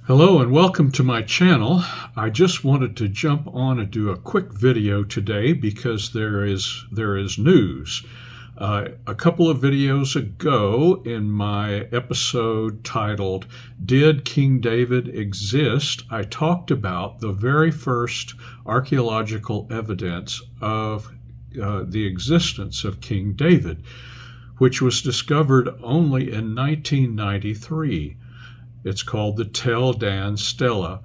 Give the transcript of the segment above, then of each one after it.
Hello and welcome to my channel. I just wanted to jump on and do a quick video today because there is news. A couple of videos ago in my episode titled Did King David Exist? I talked about the very first archaeological evidence of the existence of King David, which was discovered only in 1993. It's called the Tel Dan Stele.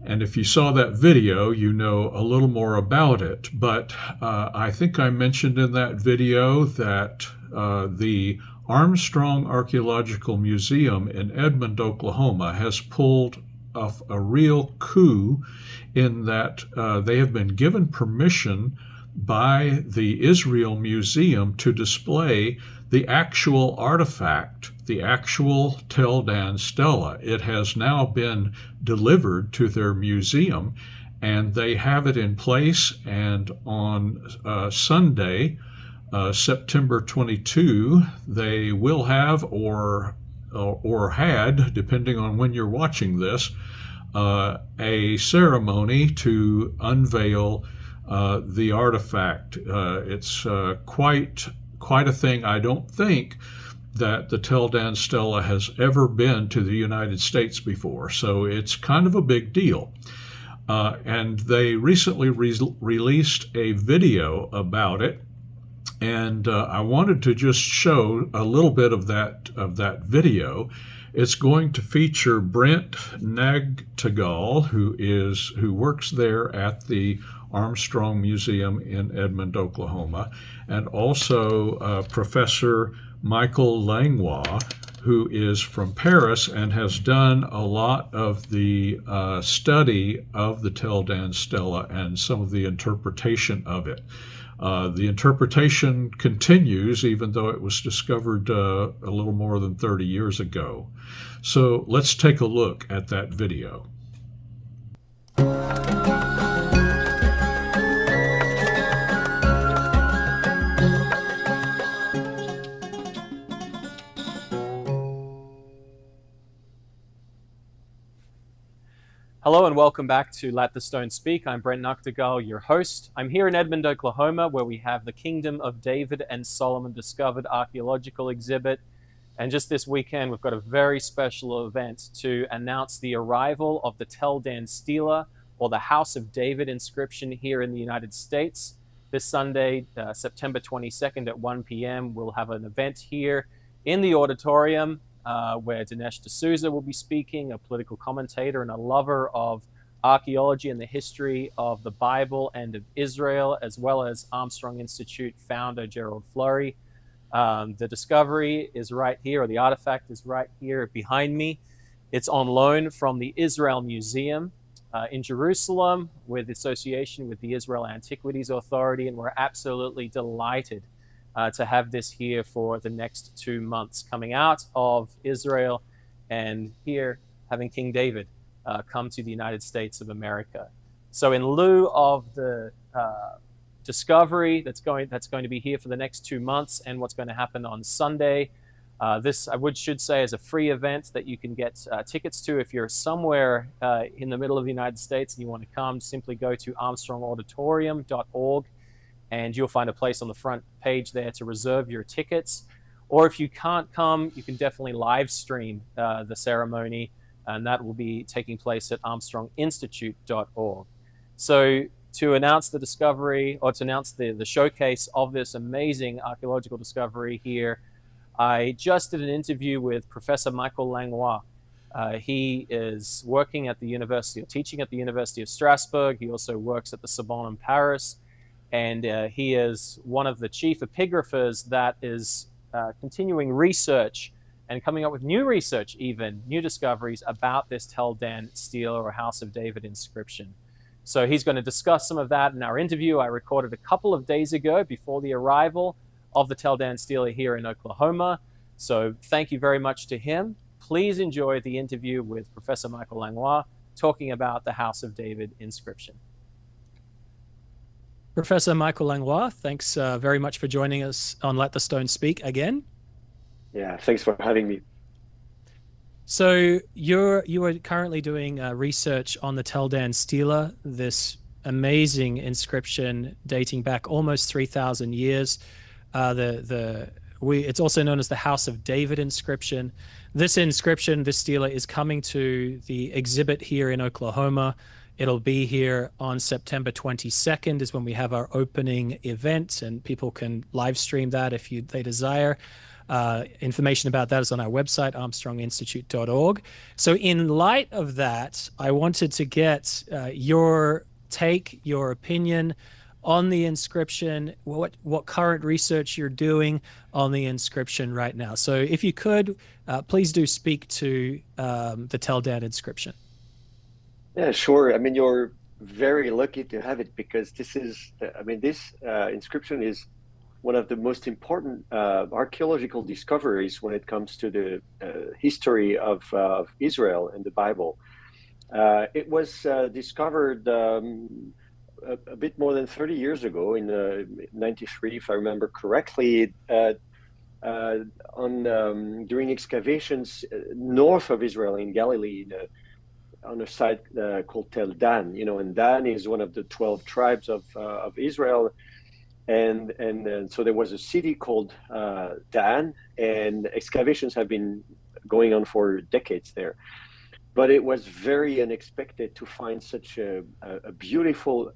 And if you saw that video, you know a little more about it. But I think I mentioned in that video that the Armstrong Archaeological Museum in Edmond, Oklahoma has pulled off a real coup in that they have been given permission by the Israel Museum to display the actual artifact, the actual Tel Dan Stele. It has now been delivered to their museum and they have it in place, and on Sunday, September 22, they will have or had, depending on when you're watching this, a ceremony to unveil the artifact. It's quite a thing. I don't think that the Tel Dan Stele has ever been to the United States before, so it's kind of a big deal. And they recently released a video about it, and I wanted to just show a little bit of that video. It's going to feature Brent Nagtegaal, who works there at the Armstrong Museum in Edmond, Oklahoma, and also Professor Michael Langlois, who is from Paris and has done a lot of the study of the Tel Dan Stele and some of the interpretation of it. The interpretation continues even though it was discovered a little more than 30 years ago. So let's take a look at that video. Hello and welcome back to Let the Stone Speak. I'm Brent Nagtegaal, your host. I'm here in Edmond, Oklahoma, where we have the Kingdom of David and Solomon Discovered archaeological exhibit. And just this weekend, we've got a very special event to announce the arrival of the Tel Dan Stele, or the House of David inscription here in the United States. This Sunday, September 22nd at 1 p.m., we'll have an event here in the auditorium where Dinesh D'Souza will be speaking, a political commentator and a lover of archaeology and the history of the Bible and of Israel, as well as Armstrong Institute founder Gerald Flurry. The discovery is right here, or the artifact is right here behind me. It's on loan from the Israel Museum in Jerusalem with association with the Israel Antiquities Authority, and we're absolutely delighted to have this here for the next 2 months, coming out of Israel and here having King David come to the United States of America. So in lieu of the discovery that's going to be here for the next 2 months and what's going to happen on Sunday, this should say is a free event that you can get tickets to. If you're somewhere in the middle of the United States and you want to come, simply go to armstrongauditorium.org. and you'll find a place on the front page there to reserve your tickets. Or if you can't come, you can definitely live stream the ceremony, and that will be taking place at armstronginstitute.org. So to announce the discovery, or to announce the showcase of this amazing archaeological discovery here, I just did an interview with Professor Michael Langlois. He is working at the university, or teaching at the University of Strasbourg. He also works at the Sorbonne in Paris. And he is one of the chief epigraphers that is continuing research and coming up with new research, even new discoveries about this Tel Dan Stele, or House of David inscription. So he's going to discuss some of that in our interview I recorded a couple of days ago before the arrival of the Tel Dan Stele here in Oklahoma. So thank you very much to him. Please enjoy the interview with Professor Michael Langlois talking about the House of David inscription. Professor Michael Langlois, thanks very much for joining us on Let the Stone Speak again. Yeah, thanks for having me. So you are currently doing research on the Tel Dan Stele, this amazing inscription dating back almost 3,000 years. It's also known as the House of David inscription. This inscription, this stele, is coming to the exhibit here in Oklahoma. It'll be here on September 22nd is when we have our opening event, and people can live stream that if they desire. Information about that is on our website, armstronginstitute.org. So in light of that, I wanted to get your take, your opinion on the inscription, what current research you're doing on the inscription right now. So if you could, please do speak to the Tel Dan inscription. Yeah, sure. I mean, you're very lucky to have it, because this is, this inscription is one of the most important archaeological discoveries when it comes to the history of Israel and the Bible. It was discovered a bit more than 30 years ago, in 93, if I remember correctly, during excavations north of Israel in Galilee, on a site called Tel Dan. And Dan is one of the 12 tribes of Israel. And so there was a city called Dan, and excavations have been going on for decades there. But it was very unexpected to find such a beautiful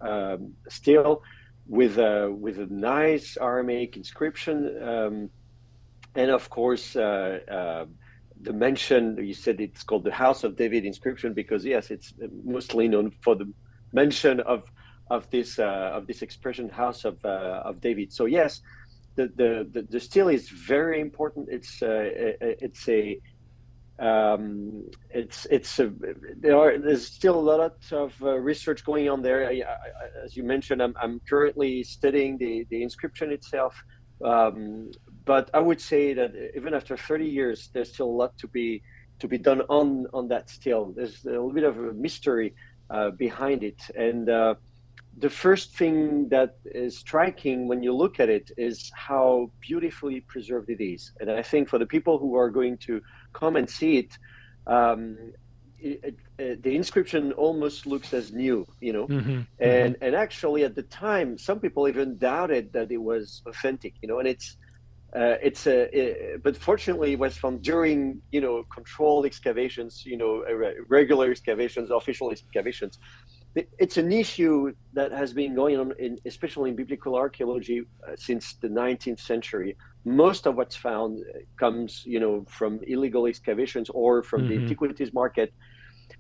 stele with a nice Aramaic inscription, and of course the mention, you said it's called the House of David inscription because yes, it's mostly known for the mention of this expression, House of David. So yes, the stele is very important. There's still a lot of research going on there. As you mentioned, I'm currently studying the inscription itself, but I would say that even after 30 years, there's still a lot to be done on that stele. There's a little bit of a mystery behind it, and the first thing that is striking when you look at it is how beautifully preserved it is. And I think for the people who are going to come and see it, the inscription almost looks as new, Mm-hmm. And actually at the time, some people even doubted that it was authentic, and but fortunately it was found during, controlled excavations, regular excavations, official excavations. It's an issue that has been going on, especially in biblical archaeology, since the 19th century. Most of what's found comes, from illegal excavations or from the antiquities market.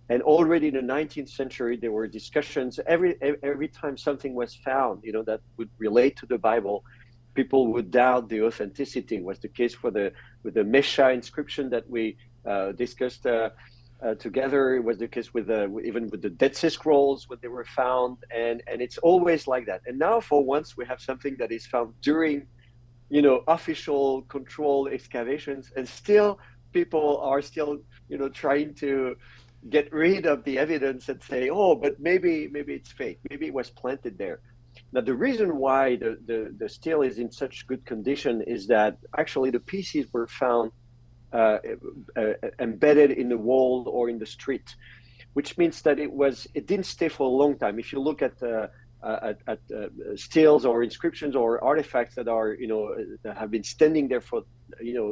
And already in the 19th century, there were discussions. Every time something was found, that would relate to the Bible, people would doubt the authenticity. It was the case with the Mesha inscription that we discussed together. It was the case even with the Dead Sea Scrolls when they were found, and it's always like that. And now, for once, we have something that is found during, official controlled excavations, and still people are still, trying to get rid of the evidence and say, oh, but maybe it's fake. Maybe it was planted there. Now, the reason why the stele is in such good condition is that actually the pieces were found embedded in the wall or in the street, which means that it didn't stay for a long time. If you look at steles or inscriptions or artifacts that are that have been standing there for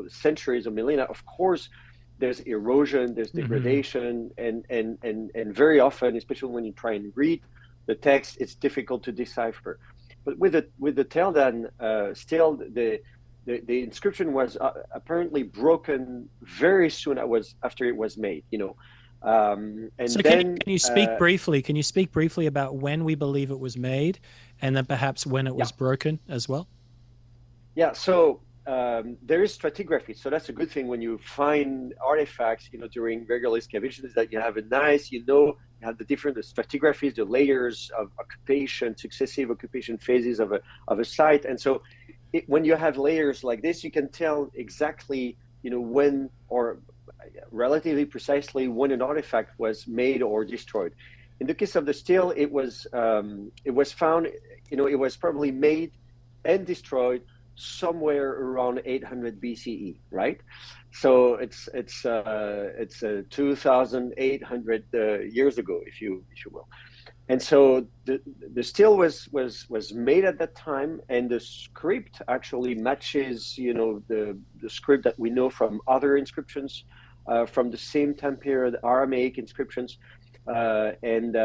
centuries or millennia, of course there's erosion, there's degradation, and very often, especially when you try and read the text, it's difficult to decipher. But with the Tel Dan stele, the inscription was apparently broken very soon after it was made. And so then can you speak briefly? Can you speak briefly about when we believe it was made, and then perhaps when it was broken as well? Yeah. So there is stratigraphy. So that's a good thing when you find artifacts, during regular excavations, that you have you have the different stratigraphies, the layers of occupation, successive occupation phases of a site, and so. When you have layers like this, you can tell exactly, when, or relatively precisely, when an artifact was made or destroyed. In the case of the stele, it was found, it was probably made and destroyed somewhere around 800 BCE, right? So it's 2,800 years ago, if you will. And so the stele was made at that time, and the script actually matches, the script that we know from other inscriptions from the same time period, Aramaic inscriptions, and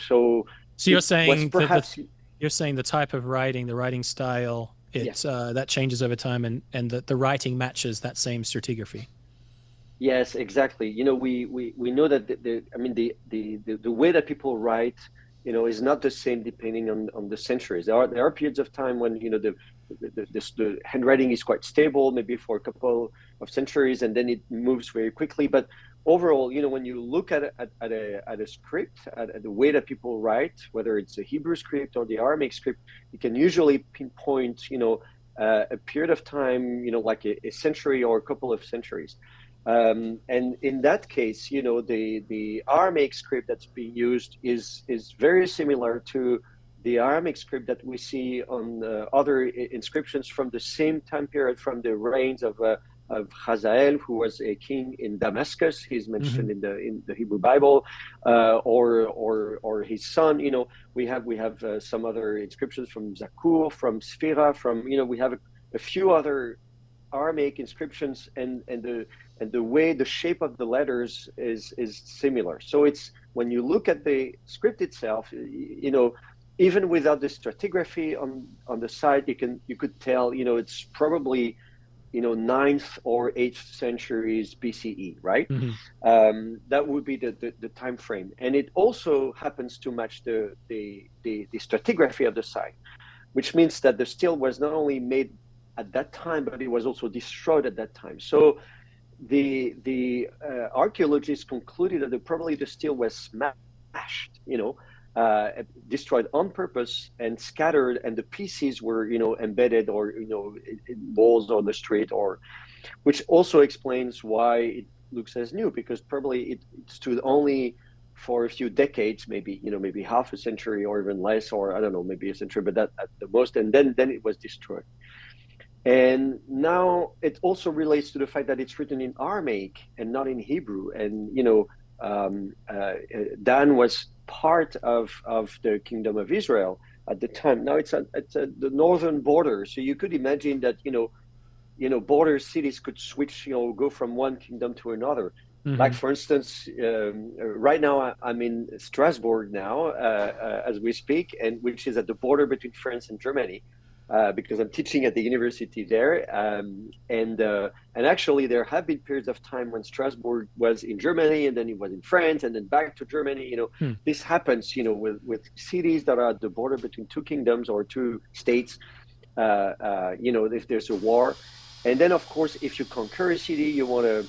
so. So you're saying perhaps you're saying the type of writing, the writing style, it's that changes over time, and the writing matches that same stratigraphy. Yes, exactly. We know that the way that people write, is not the same depending on the centuries. There are periods of time when the handwriting is quite stable, maybe for a couple of centuries, and then it moves very quickly. But overall, when you look at a script, at the way that people write, whether it's the Hebrew script or the Aramaic script, you can usually pinpoint, a period of time, like a century or a couple of centuries. And in that case, the Aramaic script that's being used is very similar to the Aramaic script that we see on other inscriptions from the same time period, from the reigns of Hazael, who was a king in Damascus. He's mentioned in the Hebrew Bible, or his son. We have some other inscriptions from Zakur, from Sphira, from we have a few other Aramaic inscriptions, and the way the shape of the letters is similar. So it's, when you look at the script itself, even without the stratigraphy on the side, you could tell, it's probably 9th or 8th centuries BCE, right? That would be the time frame, and it also happens to match the stratigraphy of the site, which means that the stele was not only made at that time, but it was also destroyed at that time. So the archaeologists concluded that probably the stele was smashed, destroyed on purpose and scattered, and the pieces were, embedded or, in walls on the street, which also explains why it looks as new, because probably it stood only for a few decades, maybe, maybe half a century or even less, or I don't know, maybe a century, but that at the most, and then it was destroyed. And now it also relates to the fact that it's written in Aramaic and not in Hebrew. And, Dan was part of the Kingdom of Israel at the time. Now it's at the northern border. So you could imagine that, border cities could switch, go from one kingdom to another. Like, for instance, right now I'm in Strasbourg now, as we speak, and which is at the border between France and Germany. Because I'm teaching at the university there, and actually there have been periods of time when Strasbourg was in Germany, and then it was in France, and then back to Germany. This happens, with cities that are at the border between two kingdoms or two states. If there's a war, and then of course, if you conquer a city, you want to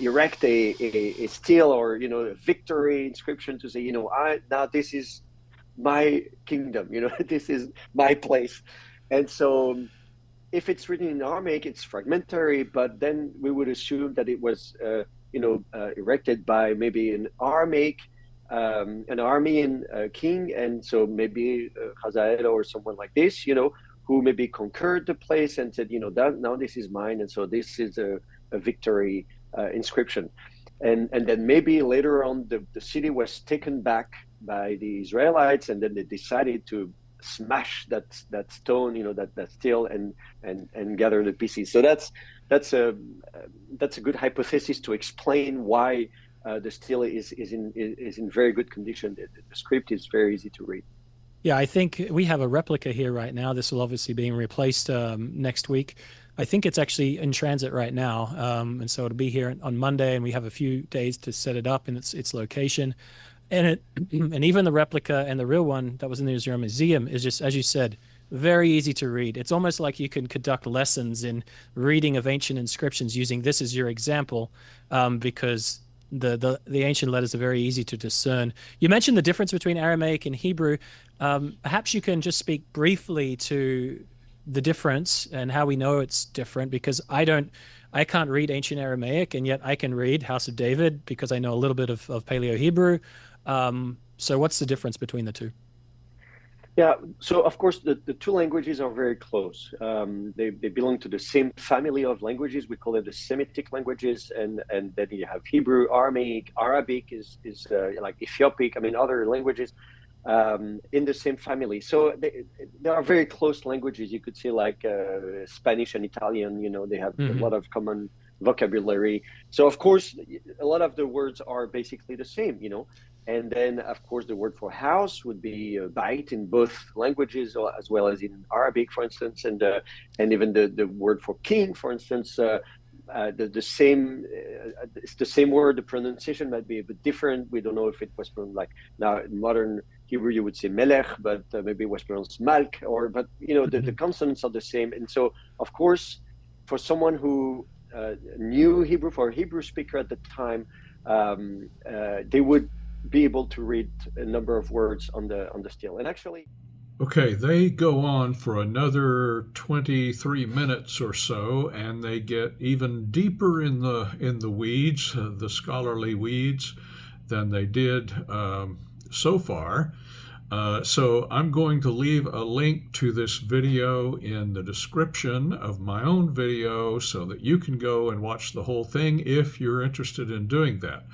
erect a stele or a victory inscription to say, now this is my kingdom, this is my place. And so if it's written in Aramaic, it's fragmentary, but then we would assume that it was erected by maybe an Aramean king, and so maybe Hazael or someone like this, who maybe conquered the place and said, now this is mine, and so this is a victory inscription. And then maybe later on the city was taken back by the Israelites, and then they decided to smash that stone, that stele, and gather the pieces. So that's a good hypothesis to explain why the stele is in very good condition. The script is very easy to read. Yeah, I think we have a replica here right now. This will obviously be replaced next week. I think it's actually in transit right now, and so it'll be here on Monday, and we have a few days to set it up in its location. And even the replica and the real one that was in the Israel Museum is just, as you said, very easy to read. It's almost like you can conduct lessons in reading of ancient inscriptions using this as your example, because the ancient letters are very easy to discern. You mentioned the difference between Aramaic and Hebrew. Perhaps you can just speak briefly to the difference and how we know it's different, because I can't read ancient Aramaic, and yet I can read House of David because I know a little bit of Paleo Hebrew. So what's the difference between the two? Yeah, so of course the two languages are very close. They belong to the same family of languages. We call it the Semitic languages, and then you have Hebrew, Aramaic, Arabic is like Ethiopic. I mean, other languages in the same family. So they are very close languages. You could say like Spanish and Italian. You know, they have a lot of common vocabulary. So of course, a lot of the words are basically the same. You know. And then, of course, the word for house would be bait in both languages, as well as in Arabic, for instance, and even the word for king, for instance, the same. It's the same word. The pronunciation might be a bit different. We don't know if it was pronounced like now in modern Hebrew you would say melech, but maybe it was pronounced malk, or but you know the consonants are the same. And so, of course, for someone who knew Hebrew, for a Hebrew speaker at the time, they would be able to read a number of words on the stele. And actually, Okay, they go on for another 23 minutes or so, and they get even deeper in the weeds, the scholarly weeds, than they did so far. So I'm going to leave a link to this video in the description of my own video so that you can go and watch the whole thing if you're interested in doing that.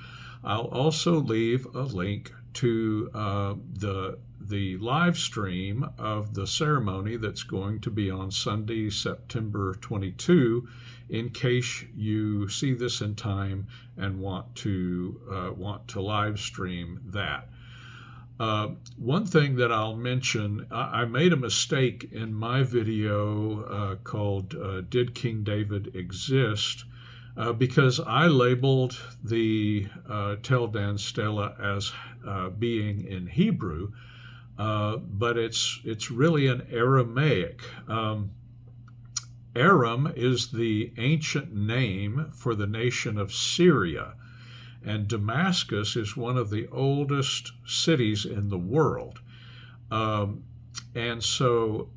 I'll also leave a link to the live stream of the ceremony that's going to be on Sunday, September 22, in case you see this in time and want to live stream that. One thing that I'll mention, I made a mistake in my video called Did King David Exist? Because I labeled the Tel Dan Stele as being in Hebrew, but it's really an Aramaic. Aram is the ancient name for the nation of Syria, and Damascus is one of the oldest cities in the world. And so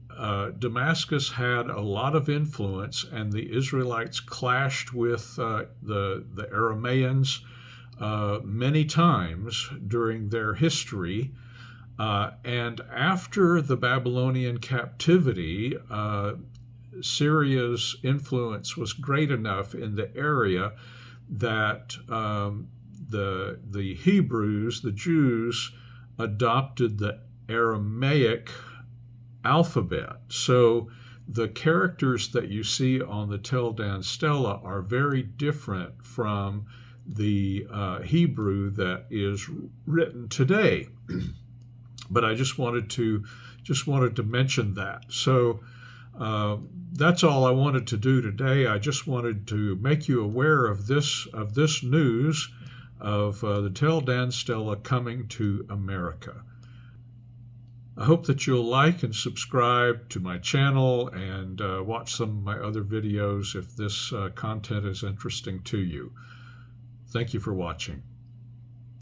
Damascus had a lot of influence, and the Israelites clashed with the Aramaeans many times during their history. And after the Babylonian captivity, Syria's influence was great enough in the area that the Hebrews, the Jews, adopted the Aramaic alphabet. So the characters that you see on the Tel Dan Stele are very different from the Hebrew that is written today. But I just wanted to mention that. So that's all I wanted to do today. I just wanted to make you aware of this news of the Tel Dan Stele coming to America. I hope that you'll like and subscribe to my channel and watch some of my other videos if this content is interesting to you. Thank you for watching.